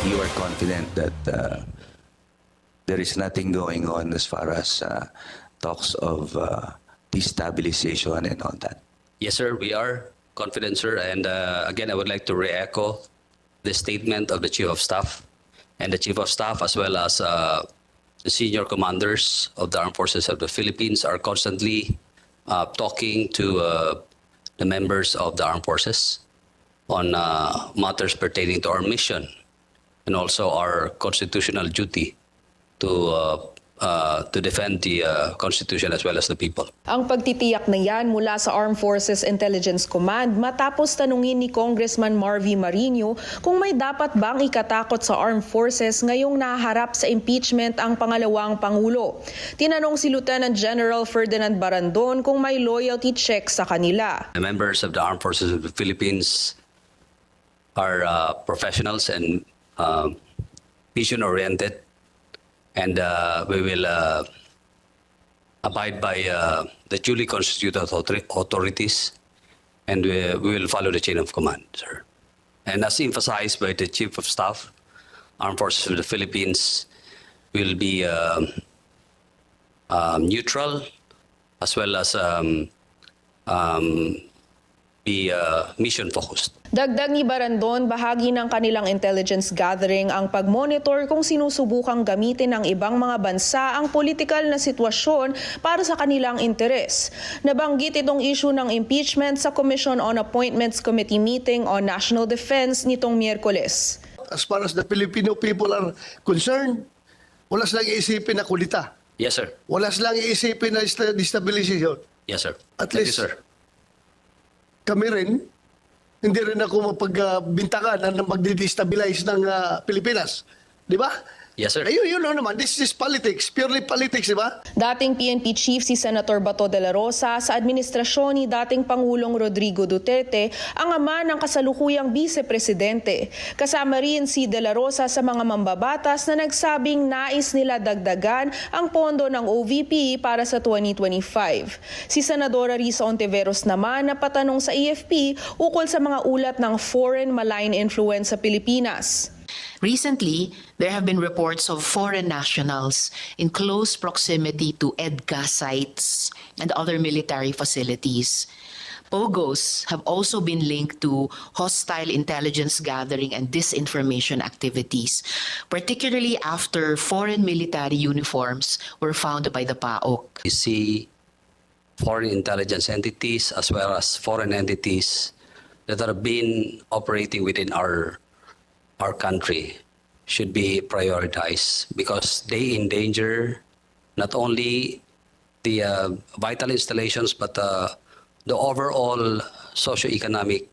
you are confident that there is nothing going on as far as talks of destabilization and all that? Yes, sir, we are confident, sir. And again, I would like to re-echo the statement of the Chief of Staff. And the Chief of Staff, as well as the senior commanders of the Armed Forces of the Philippines, are constantly talking to the members of the Armed Forces on matters pertaining to our mission and also our constitutional duty to defend the Constitution as well as the people. Ang pagtitiyak na yan mula sa Armed Forces Intelligence Command matapos tanungin ni Congressman Marvy Marino kung may dapat bang ikatakot sa Armed Forces ngayong naharap sa impeachment ang pangalawang Pangulo. Tinanong si Lieutenant General Ferdinand Barandon kung may loyalty check sa kanila. The members of the Armed Forces of the Philippines are professionals and mission-oriented. And we will abide by the duly constituted authorities, and we will follow the chain of command, sir. And as emphasized by the Chief of Staff, Armed Forces of the Philippines will be neutral as well as be mission-focused. Dagdag ni Barandon, bahagi ng kanilang intelligence gathering ang pag-monitor kung sinusubukang gamitin ng ibang mga bansa ang politikal na sitwasyon para sa kanilang interes. Nabanggit itong issue ng impeachment sa Commission on Appointments Committee meeting on National Defense nitong Miyerkules. As far as the Filipino people are concerned, wala silang iisipin na kulita. Yes, sir. Wala silang iisipin na destabilization. Yes, sir. At Thank least, you, sir. Kami rin, hindi rin ako mapagbintangan na magdi-destabilize ng Pilipinas. Di ba? Yes, sir. Ayun, yun naman. This is politics. Purely politics, di ba? Dating PNP Chief si Senator Bato de la Rosa sa administrasyon ni dating Pangulong Rodrigo Duterte ang ama ng kasalukuyang Vice-Presidente. Kasama rin si de la Rosa sa mga mambabatas na nagsabing nais nila dagdagan ang pondo ng OVP para sa 2025. Si Senadora Risa Ontiveros naman napatanong sa AFP ukol sa mga ulat ng foreign malign influence sa Pilipinas. Recently, there have been reports of foreign nationals in close proximity to EDCA sites and other military facilities. POGOs have also been linked to hostile intelligence gathering and disinformation activities, particularly after foreign military uniforms were found by the PAOK. We see foreign intelligence entities as well as foreign entities that are been operating within our country should be prioritized because they endanger not only the vital installations but the overall socio-economic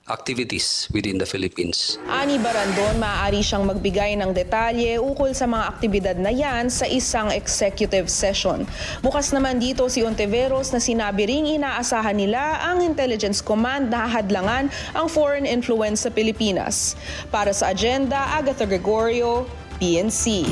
activities within the Philippines. Ani Barandon, maaari siyang magbigay ng detalye ukol sa mga aktibidad na yan sa isang executive session. Bukas naman dito si Ontiveros na sinabi ring inaasahan nila ang Intelligence Command na hadlangan ang foreign influence sa Pilipinas. Para sa Agenda, Agatha Gregorio, PNC.